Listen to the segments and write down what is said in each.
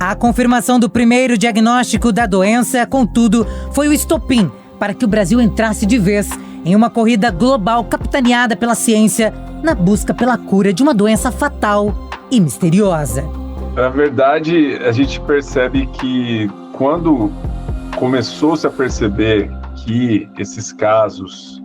A confirmação do primeiro diagnóstico da doença, contudo, foi o estopim para que o Brasil entrasse de vez em uma corrida global capitaneada pela ciência na busca pela cura de uma doença fatal e misteriosa. Na verdade, a gente percebe que quando começou-se a perceber que esses casos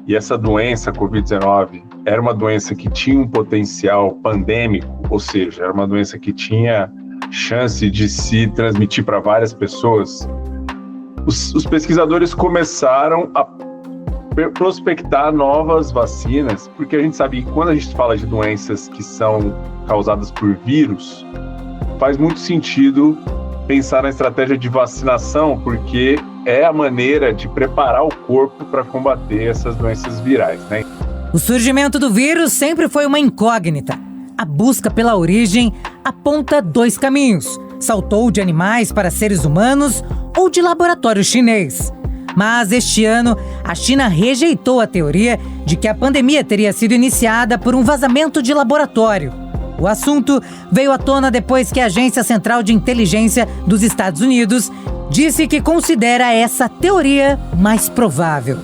e essa doença Covid-19 era uma doença que tinha um potencial pandêmico, ou seja, era uma doença que tinha chance de se transmitir para várias pessoas, os pesquisadores começaram a prospectar novas vacinas, porque a gente sabe que quando a gente fala de doenças que são causadas por vírus, faz muito sentido pensar na estratégia de vacinação, porque é a maneira de preparar o corpo para combater essas doenças virais, né? O surgimento do vírus sempre foi uma incógnita. A busca pela origem aponta dois caminhos: saltou de animais para seres humanos ou de laboratório chinês. Mas este ano, a China rejeitou a teoria de que a pandemia teria sido iniciada por um vazamento de laboratório. O assunto veio à tona depois que a Agência Central de Inteligência dos Estados Unidos disse que considera essa teoria mais provável.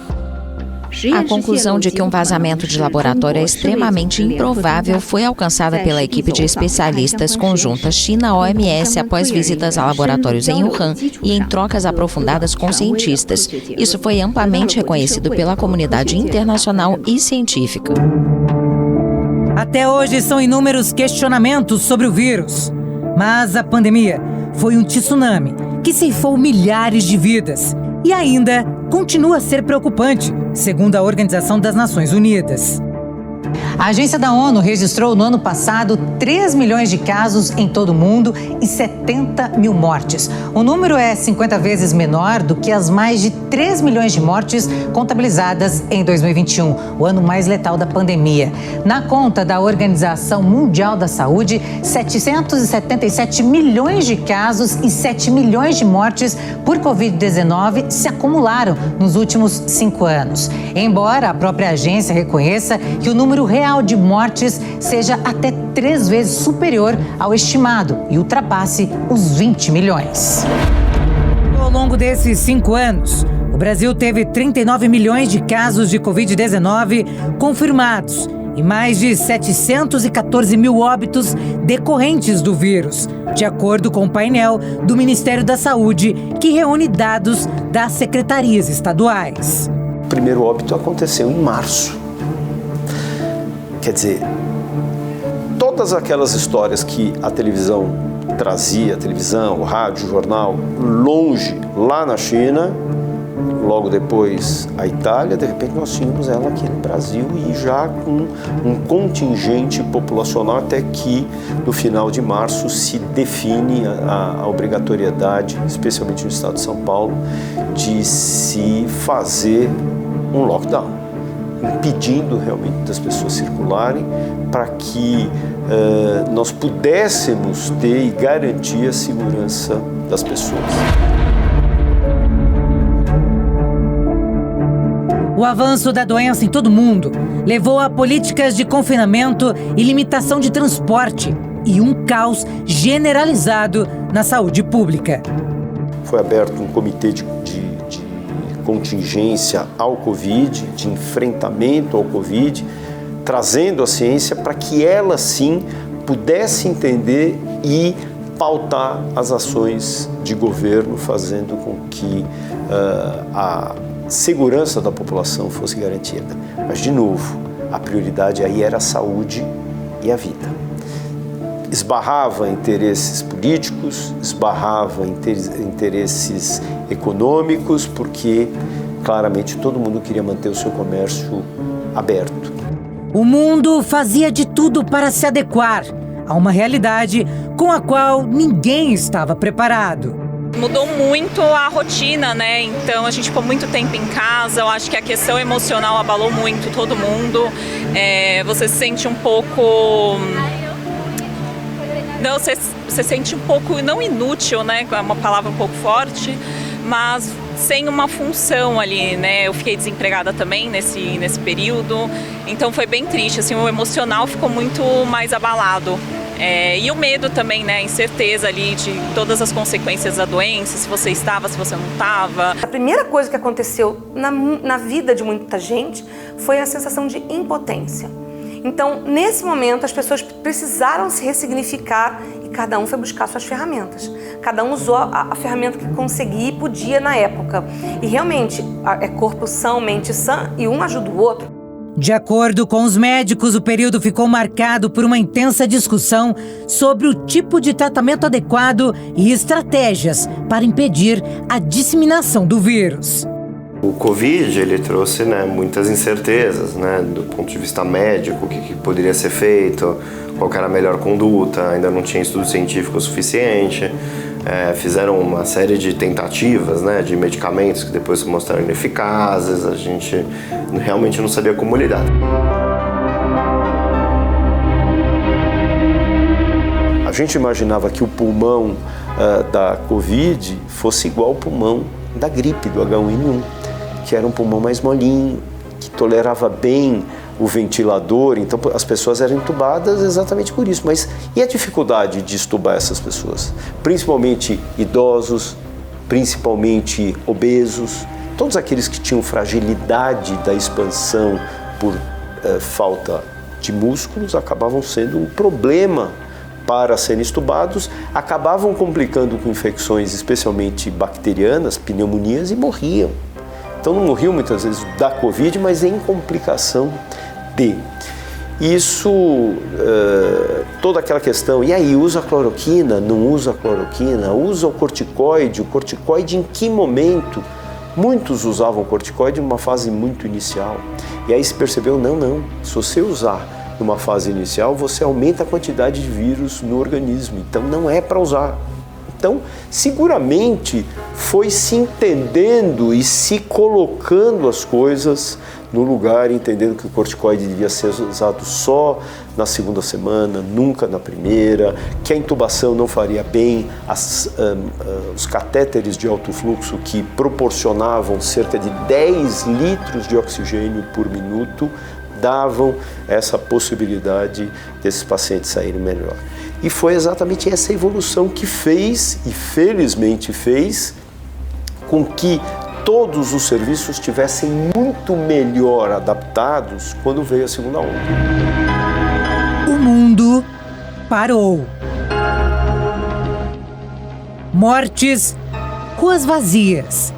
A conclusão de que um vazamento de laboratório é extremamente improvável foi alcançada pela equipe de especialistas conjunta China-OMS após visitas a laboratórios em Wuhan e em trocas aprofundadas com cientistas. Isso foi amplamente reconhecido pela comunidade internacional e científica. Até hoje são inúmeros questionamentos sobre o vírus. Mas a pandemia foi um tsunami que ceifou milhares de vidas e ainda continua a ser preocupante, segundo a Organização das Nações Unidas. A agência da ONU registrou no ano passado 3 milhões de casos em todo o mundo e 70 mil mortes. O número é 50 vezes menor do que as mais de 3 milhões de mortes contabilizadas em 2021, o ano mais letal da pandemia. Na conta da Organização Mundial da Saúde, 777 milhões de casos e 7 milhões de mortes por Covid-19 se acumularam nos últimos 5 anos. Embora a própria agência reconheça que o número real de mortes seja até 3 vezes superior ao estimado e ultrapasse os 20 milhões. Ao longo desses 5 anos, o Brasil teve 39 milhões de casos de Covid-19 confirmados e mais de 714 mil óbitos decorrentes do vírus, de acordo com o painel do Ministério da Saúde, que reúne dados das secretarias estaduais. O primeiro óbito aconteceu em março. Quer dizer, todas aquelas histórias que a televisão trazia, a televisão, o rádio, o jornal, longe, lá na China, logo depois a Itália, de repente nós tínhamos ela aqui no Brasil e já com um contingente populacional até que no final de março se define a obrigatoriedade, especialmente no estado de São Paulo, de se fazer um lockdown, impedindo realmente das pessoas circularem para que nós pudéssemos ter e garantir a segurança das pessoas. O avanço da doença em todo o mundo levou a políticas de confinamento e limitação de transporte e um caos generalizado na saúde pública. Foi aberto um comitê de contingência ao Covid, de enfrentamento ao Covid, trazendo a ciência para que ela sim pudesse entender e pautar as ações de governo, fazendo com que a segurança da população fosse garantida. Mas, de novo, a prioridade aí era a saúde e a vida. Esbarrava interesses políticos, esbarrava interesses econômicos, porque claramente todo mundo queria manter o seu comércio aberto. O mundo fazia de tudo para se adequar a uma realidade com a qual ninguém estava preparado. Mudou muito a rotina, né? Então a gente ficou muito tempo em casa. Eu acho que a questão emocional abalou muito todo mundo. Você se sente um pouco... Não, você sente um pouco, não inútil, né? É uma palavra um pouco forte, mas sem uma função ali, né? Eu fiquei desempregada também nesse período, então foi bem triste, assim, o emocional ficou muito mais abalado. E o medo também, né? A incerteza ali de todas as consequências da doença, se você estava, se você não estava. A primeira coisa que aconteceu na vida de muita gente foi a sensação de impotência. Então, nesse momento, as pessoas precisaram se ressignificar e cada um foi buscar suas ferramentas. Cada um usou a ferramenta que conseguia e podia na época. E realmente, é corpo são, mente sã e um ajuda o outro. De acordo com os médicos, o período ficou marcado por uma intensa discussão sobre o tipo de tratamento adequado e estratégias para impedir a disseminação do vírus. O Covid, ele trouxe muitas incertezas, do ponto de vista médico, o que poderia ser feito, qual era a melhor conduta, ainda não tinha estudo científico suficiente. Fizeram uma série de tentativas, de medicamentos que depois se mostraram ineficazes, a gente realmente não sabia como lidar. A gente imaginava que o pulmão da Covid fosse igual ao pulmão da gripe, do H1N1, que era um pulmão mais molinho, que tolerava bem o ventilador, então as pessoas eram entubadas exatamente por isso. Mas e a dificuldade de extubar essas pessoas? Principalmente idosos, principalmente obesos, todos aqueles que tinham fragilidade da expansão por falta de músculos acabavam sendo um problema para serem estubados, acabavam complicando com infecções especialmente bacterianas, pneumonias, e morriam. Então não morriam muitas vezes da Covid, mas em complicação de. Isso, toda aquela questão, e aí, usa cloroquina, não usa cloroquina, usa o corticoide em que momento? Muitos usavam corticoide numa fase muito inicial, e aí se percebeu, não, se você usar numa fase inicial, você aumenta a quantidade de vírus no organismo, então não é para usar. Então, seguramente foi se entendendo e se colocando as coisas no lugar, entendendo que o corticoide devia ser usado só na segunda semana, nunca na primeira, que a intubação não faria bem, os catéteres de alto fluxo que proporcionavam cerca de 10 litros de oxigênio por minuto, davam essa possibilidade desses pacientes saírem melhor. E foi exatamente essa evolução que fez, e felizmente fez, com que todos os serviços estivessem muito melhor adaptados quando veio a segunda onda. O mundo parou. Mortes, ruas vazias,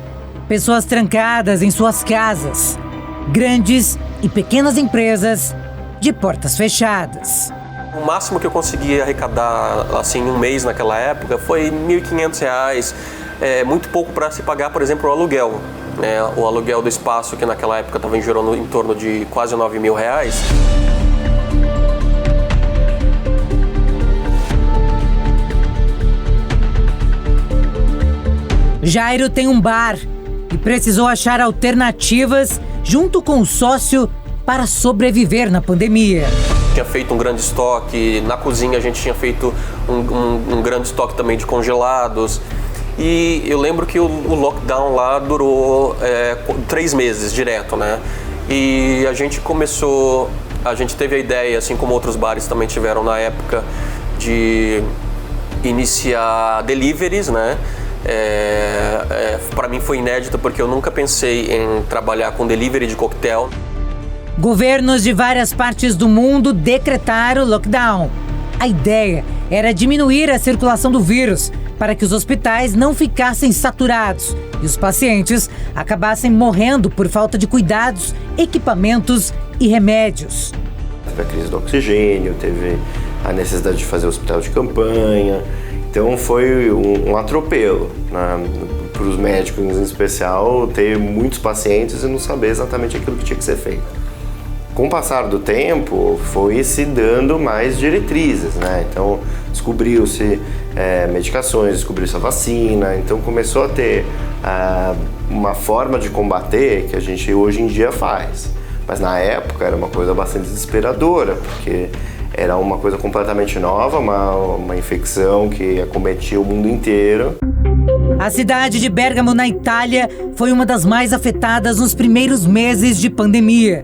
pessoas trancadas em suas casas, grandes e pequenas empresas de portas fechadas. O máximo que eu consegui arrecadar assim, em um mês naquela época foi R$ 1.500, muito pouco para se pagar, por exemplo, o aluguel. O aluguel do espaço, que naquela época estava girando em torno de quase R$ 9.000. Jairo tem um bar e precisou achar alternativas junto com o sócio para sobreviver na pandemia. Tinha feito um grande estoque, na cozinha a gente tinha feito um grande estoque também de congelados. E eu lembro que o lockdown lá durou 3 meses direto, né? E a gente teve a ideia, assim como outros bares também tiveram na época, de iniciar deliveries, né? Para mim foi inédito porque eu nunca pensei em trabalhar com delivery de coquetel. Governos de várias partes do mundo decretaram lockdown. A ideia era diminuir a circulação do vírus para que os hospitais não ficassem saturados e os pacientes acabassem morrendo por falta de cuidados, equipamentos e remédios. Teve a crise do oxigênio, teve a necessidade de fazer hospital de campanha. Então foi um atropelo, né? Para os médicos em especial, ter muitos pacientes e não saber exatamente aquilo que tinha que ser feito. Com o passar do tempo, foi se dando mais diretrizes, né? Então, descobriu-se medicações, descobriu-se a vacina, então começou a ter uma forma de combater que a gente hoje em dia faz. Mas na época era uma coisa bastante desesperadora, porque era uma coisa completamente nova, uma infecção que acometia o mundo inteiro. A cidade de Bérgamo, na Itália, foi uma das mais afetadas nos primeiros meses de pandemia.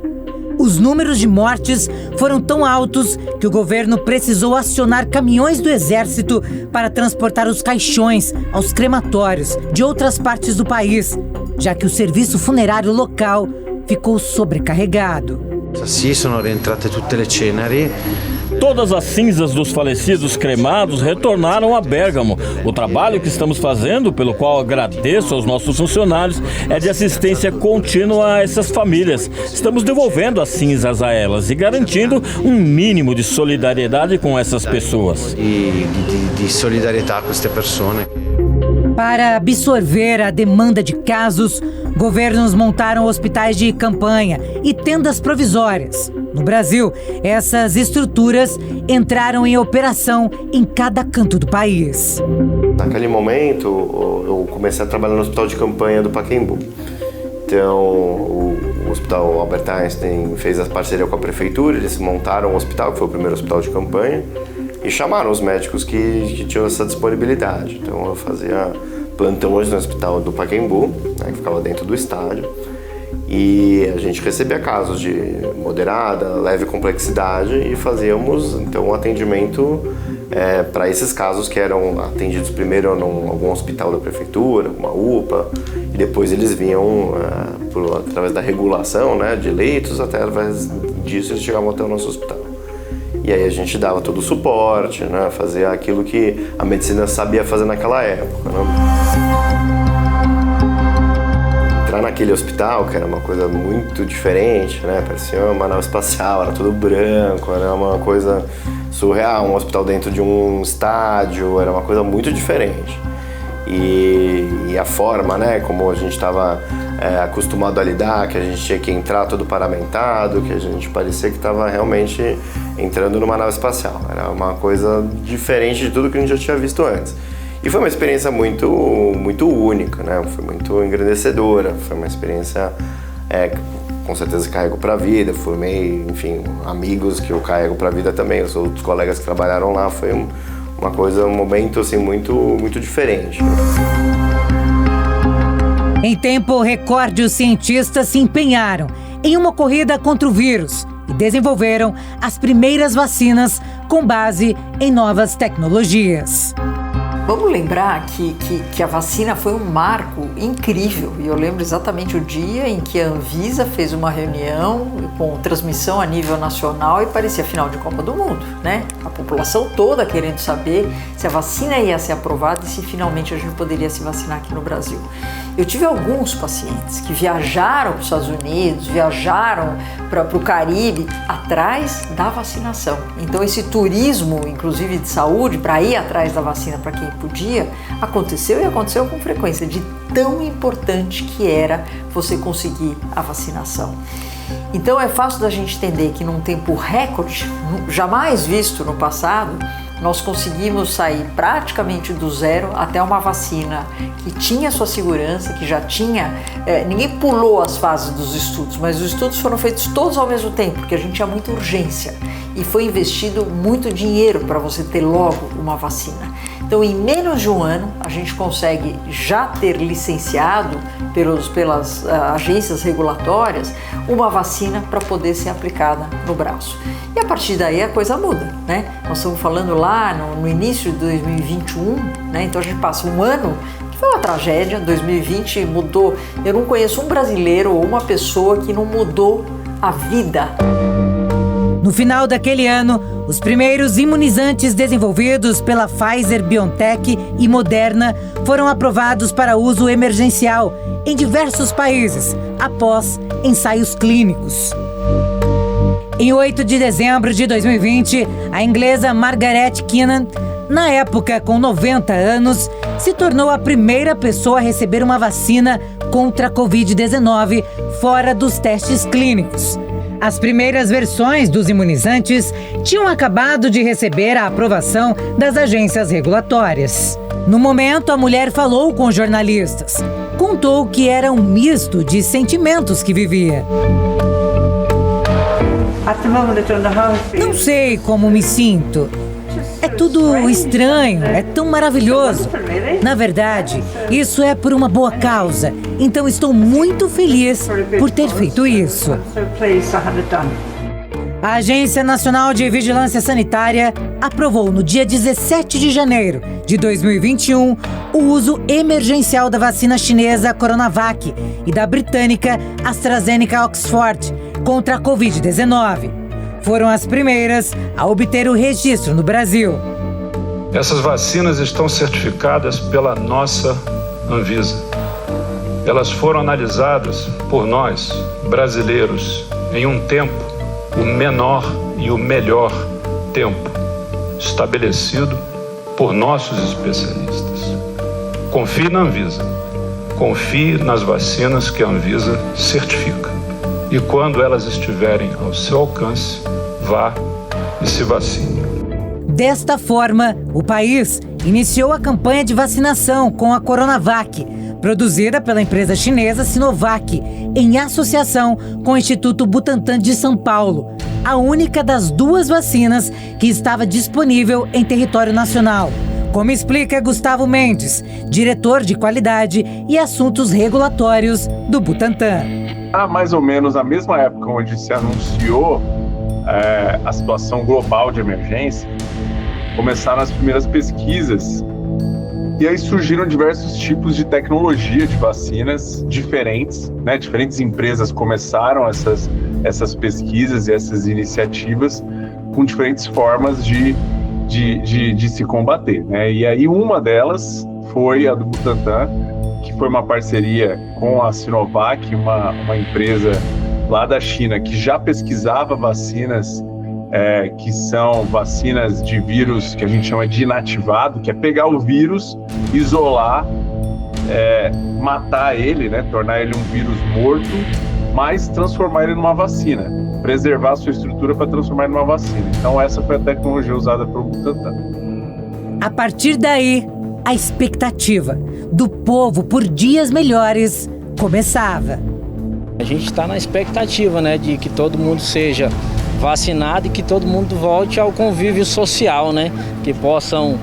Os números de mortes foram tão altos que o governo precisou acionar caminhões do exército para transportar os caixões aos crematórios de outras partes do país, já que o serviço funerário local ficou sobrecarregado. Sì, sono rientrate tutte le ceneri. Todas as cinzas dos falecidos cremados retornaram a Bérgamo. O trabalho que estamos fazendo, pelo qual agradeço aos nossos funcionários, é de assistência contínua a essas famílias. Estamos devolvendo as cinzas a elas e garantindo um mínimo de solidariedade com essas pessoas. De solidarietà com queste pessoas. Para absorver a demanda de casos, governos montaram hospitais de campanha e tendas provisórias. No Brasil, essas estruturas entraram em operação em cada canto do país. Naquele momento, eu comecei a trabalhar no hospital de campanha do Pacaembu. Então, o Hospital Albert Einstein fez a parceria com a prefeitura, eles montaram um hospital, que foi o primeiro hospital de campanha, e chamaram os médicos que tinham essa disponibilidade. Então eu fazia plantões no hospital do Pacaembu, né, que ficava dentro do estádio, e a gente recebia casos de moderada, leve complexidade e fazíamos então um atendimento para esses casos que eram atendidos primeiro em algum hospital da prefeitura, uma UPA, e depois eles vinham através da regulação, né, de leitos, até através disso eles chegavam até o nosso hospital. E aí a gente dava todo o suporte, né? Fazia aquilo que a medicina sabia fazer naquela época, né? Entrar naquele hospital, que era uma coisa muito diferente, né? Parecia uma nave espacial, era tudo branco, era uma coisa surreal, um hospital dentro de um estádio, era uma coisa muito diferente. E a forma, né, como a gente estava acostumado a lidar, que a gente tinha que entrar todo paramentado, que a gente parecia que estava realmente entrando numa nave espacial. Era uma coisa diferente de tudo que a gente já tinha visto antes. E foi uma experiência muito, muito única, né? Foi muito engrandecedora, foi uma experiência com certeza carrego para a vida, formei, enfim, amigos que eu carrego para a vida também, os outros colegas que trabalharam lá, foi uma coisa, um momento assim muito, muito diferente. Em tempo recorde, os cientistas se empenharam em uma corrida contra o vírus e desenvolveram as primeiras vacinas com base em novas tecnologias. Vamos lembrar que a vacina foi um marco incrível, e eu lembro exatamente o dia em que a Anvisa fez uma reunião com transmissão a nível nacional e parecia final de Copa do Mundo, né? A população toda querendo saber se a vacina ia ser aprovada e se finalmente a gente poderia se vacinar aqui no Brasil. Eu tive alguns pacientes que viajaram para os Estados Unidos, viajaram para o Caribe atrás da vacinação. Então esse turismo, inclusive de saúde, para ir atrás da vacina para quem podia, aconteceu e aconteceu com frequência, de tão importante que era você conseguir a vacinação. Então é fácil da gente entender que num tempo recorde, jamais visto no passado, nós conseguimos sair praticamente do zero até uma vacina que tinha sua segurança, que já tinha... ninguém pulou as fases dos estudos, mas os estudos foram feitos todos ao mesmo tempo, porque a gente tinha muita urgência e foi investido muito dinheiro para você ter logo uma vacina. Então, em menos de um ano, a gente consegue já ter licenciado pelas agências regulatórias uma vacina para poder ser aplicada no braço. E a partir daí a coisa muda, né? Nós estamos falando lá no início de 2021, né? Então a gente passa um ano que foi uma tragédia, 2020 mudou. Eu não conheço um brasileiro ou uma pessoa que não mudou a vida. No final daquele ano, os primeiros imunizantes desenvolvidos pela Pfizer-BioNTech e Moderna foram aprovados para uso emergencial em diversos países, após ensaios clínicos. Em 8 de dezembro de 2020, a inglesa Margaret Keenan, na época com 90 anos, se tornou a primeira pessoa a receber uma vacina contra a Covid-19 fora dos testes clínicos. As primeiras versões dos imunizantes tinham acabado de receber a aprovação das agências regulatórias. No momento, a mulher falou com jornalistas. Contou que era um misto de sentimentos que vivia. Não sei como me sinto. É tudo estranho, é tão maravilhoso. Na verdade, isso é por uma boa causa. Então estou muito feliz por ter feito isso. A Agência Nacional de Vigilância Sanitária aprovou no dia 17 de janeiro de 2021 o uso emergencial da vacina chinesa Coronavac e da britânica AstraZeneca Oxford contra a Covid-19. Foram as primeiras a obter o registro no Brasil. Essas vacinas estão certificadas pela nossa Anvisa. Elas foram analisadas por nós, brasileiros, em um tempo, o menor e o melhor tempo, estabelecido por nossos especialistas. Confie na Anvisa. Confie nas vacinas que a Anvisa certifica. E quando elas estiverem ao seu alcance, vá e se vacine. Desta forma, o país iniciou a campanha de vacinação com a Coronavac, produzida pela empresa chinesa Sinovac, em associação com o Instituto Butantan de São Paulo, a única das duas vacinas que estava disponível em território nacional, como explica Gustavo Mendes, diretor de qualidade e assuntos regulatórios do Butantan. Há mais ou menos a mesma época onde se anunciou a situação global de emergência, começaram as primeiras pesquisas e aí surgiram diversos tipos de tecnologia de vacinas diferentes, né? Diferentes empresas começaram essas pesquisas e essas iniciativas com diferentes formas de se combater, né? E aí uma delas foi a do Butantan, que foi uma parceria com a Sinovac, uma empresa lá da China que já pesquisava vacinas que são vacinas de vírus que a gente chama de inativado, que é pegar o vírus, isolar, matar ele, né, tornar ele um vírus morto, mas transformar ele numa vacina, preservar a sua estrutura para transformar ele numa vacina. Então essa foi a tecnologia usada pelo Butantan. A partir daí, a expectativa do povo por dias melhores começava. A gente está na expectativa, né, de que todo mundo seja vacinado e que todo mundo volte ao convívio social, né? Que possam,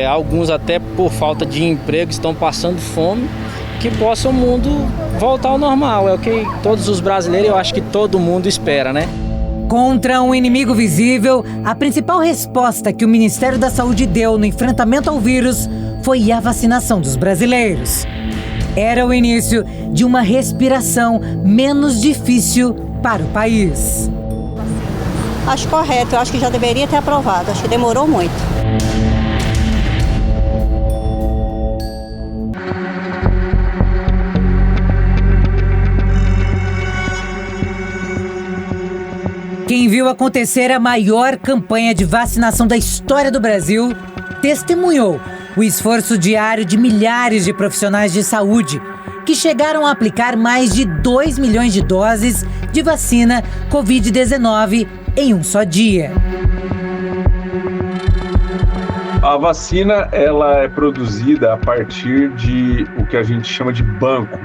alguns até por falta de emprego estão passando fome, que possa o mundo voltar ao normal. É o que todos os brasileiros, eu acho que todo mundo espera, né? Contra um inimigo visível, a principal resposta que o Ministério da Saúde deu no enfrentamento ao vírus foi a vacinação dos brasileiros. Era o início de uma respiração menos difícil para o país. Acho correto, eu acho que já deveria ter aprovado, acho que demorou muito. Quem viu acontecer a maior campanha de vacinação da história do Brasil testemunhou o esforço diário de milhares de profissionais de saúde que chegaram a aplicar mais de 2 milhões de doses de vacina Covid-19 em um só dia. A vacina, ela é produzida a partir de o que a gente chama de banco.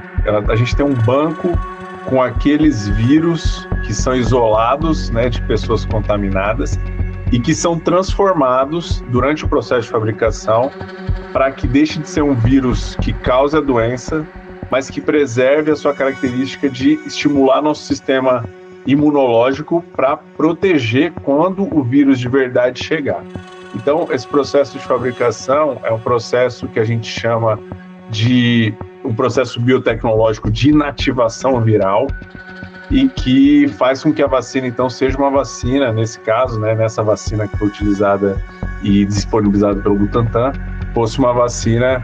A gente tem um banco com aqueles vírus que são isolados, né, de pessoas contaminadas e que são transformados durante o processo de fabricação para que deixe de ser um vírus que cause a doença, mas que preserve a sua característica de estimular nosso sistema imunológico para proteger quando o vírus de verdade chegar. Então, esse processo de fabricação é um processo que a gente chama de um processo biotecnológico de inativação viral e que faz com que a vacina, então, seja uma vacina, nesse caso, né, nessa vacina que foi utilizada e disponibilizada pelo Butantan, fosse uma vacina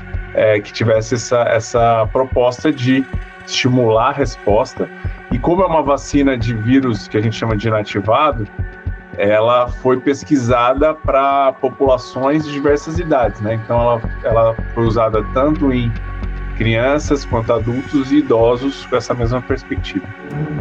que tivesse essa proposta de estimular a resposta. E como é uma vacina de vírus que a gente chama de inativado, ela foi pesquisada para populações de diversas idades, né? Então ela foi usada tanto em crianças quanto adultos e idosos com essa mesma perspectiva.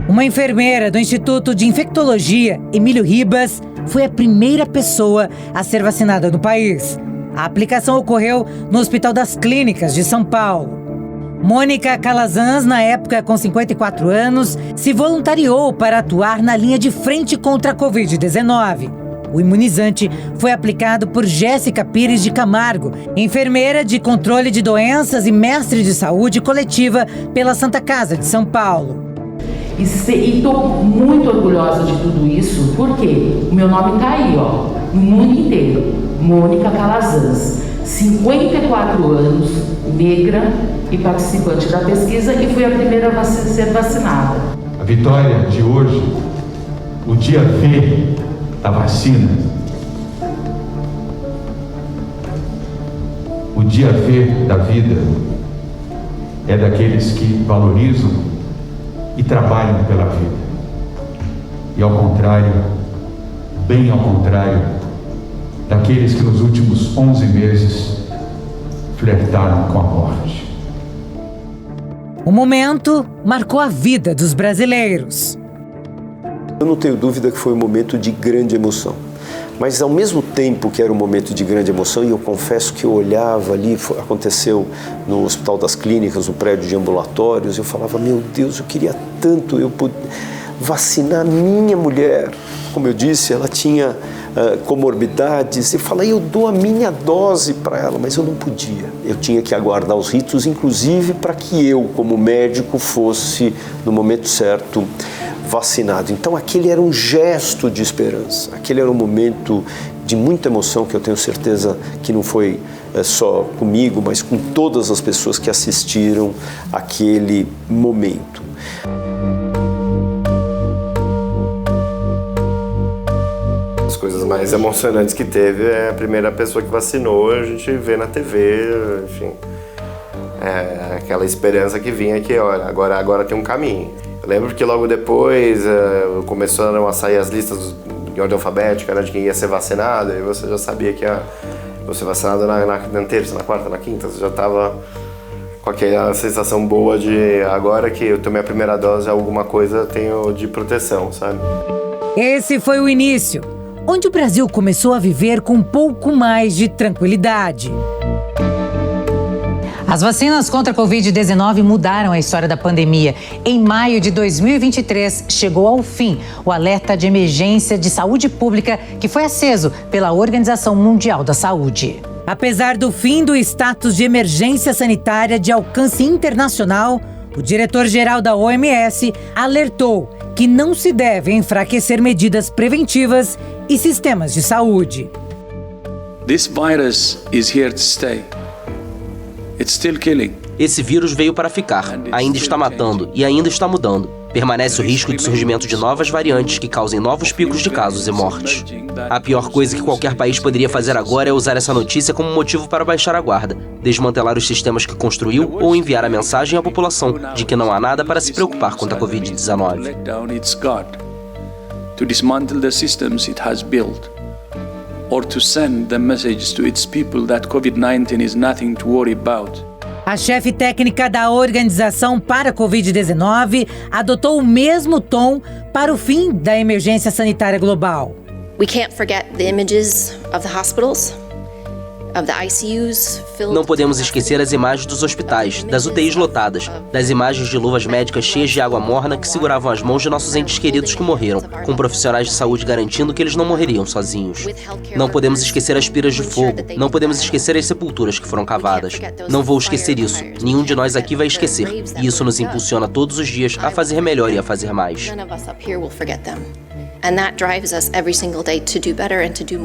Uma enfermeira do Instituto de Infectologia, Emílio Ribas, foi a primeira pessoa a ser vacinada no país. A aplicação ocorreu no Hospital das Clínicas de São Paulo. Mônica Calazans, na época com 54 anos, se voluntariou para atuar na linha de frente contra a Covid-19. O imunizante foi aplicado por Jéssica Pires de Camargo, enfermeira de controle de doenças e mestre de saúde coletiva pela Santa Casa de São Paulo. E estou muito orgulhosa de tudo isso, porque o meu nome está aí, ó, no mundo inteiro. Mônica Calazans, 54 anos, negra e participante da pesquisa, e fui a primeira a ser vacinada. A vitória de hoje, o dia V da vacina, o dia V da vida, é daqueles que valorizam e trabalham pela vida. E ao contrário, bem ao contrário, daqueles que nos últimos 11 meses flertaram com a morte. O momento marcou a vida dos brasileiros. Eu não tenho dúvida que foi um momento de grande emoção. Mas ao mesmo tempo que era um momento de grande emoção, e eu confesso que eu olhava ali, aconteceu no Hospital das Clínicas, no prédio de ambulatórios, eu falava, meu Deus, eu queria tanto eu poder vacinar minha mulher. Como eu disse, ela tinha comorbidades, eu falei, eu dou a minha dose para ela, mas eu não podia. Eu tinha que aguardar os ritos, inclusive para que eu, como médico, fosse, no momento certo, vacinado. Então aquele era um gesto de esperança, aquele era um momento de muita emoção que eu tenho certeza que não foi só comigo, mas com todas as pessoas que assistiram aquele momento. As coisas mais emocionantes que teve é a primeira pessoa que vacinou, a gente vê na TV, enfim, aquela esperança que vinha que, olha, agora tem um caminho. Eu lembro que logo depois começaram a sair as listas de ordem alfabética, né, de quem ia ser vacinado, e você já sabia que ia ser vacinado na terça, na quarta, na quinta, você já estava com aquela sensação boa de agora que eu tomei a primeira dose, alguma coisa eu tenho de proteção, sabe? Esse foi o início, onde o Brasil começou a viver com um pouco mais de tranquilidade. As vacinas contra a Covid-19 mudaram a história da pandemia. Em maio de 2023, chegou ao fim o alerta de emergência de saúde pública que foi aceso pela Organização Mundial da Saúde. Apesar do fim do status de emergência sanitária de alcance internacional, o diretor-geral da OMS alertou que não se deve enfraquecer medidas preventivas e sistemas de saúde. This virus is here to stay. It's still killing. Esse vírus veio para ficar, ainda está matando e ainda está mudando. Permanece o risco de surgimento de novas variantes que causem novos picos de casos e mortes. A pior coisa que qualquer país poderia fazer agora é usar essa notícia como motivo para baixar a guarda, desmantelar os sistemas que construiu ou enviar a mensagem à população de que não há nada para se preocupar contra a Covid-19. To dismantle the systems it has built, or to send the message to its people that COVID-19 is nothing to worry about. A chefe técnica da Organização para a Covid-19 adotou o mesmo tom para o fim da emergência sanitária global. We can't forget the images of the hospitals, of the ICUs filled. Não podemos esquecer as imagens dos hospitais, das UTIs lotadas, das imagens de luvas médicas cheias de água morna que seguravam as mãos de nossos entes queridos que morreram, com profissionais de saúde garantindo que eles não morreriam sozinhos. Não podemos esquecer as piras de fogo, não podemos esquecer as sepulturas que foram cavadas. Não vou esquecer isso, nenhum de nós aqui vai esquecer, e isso nos impulsiona todos os dias a fazer melhor e a fazer mais. And that drives us every single day to do better and to do more.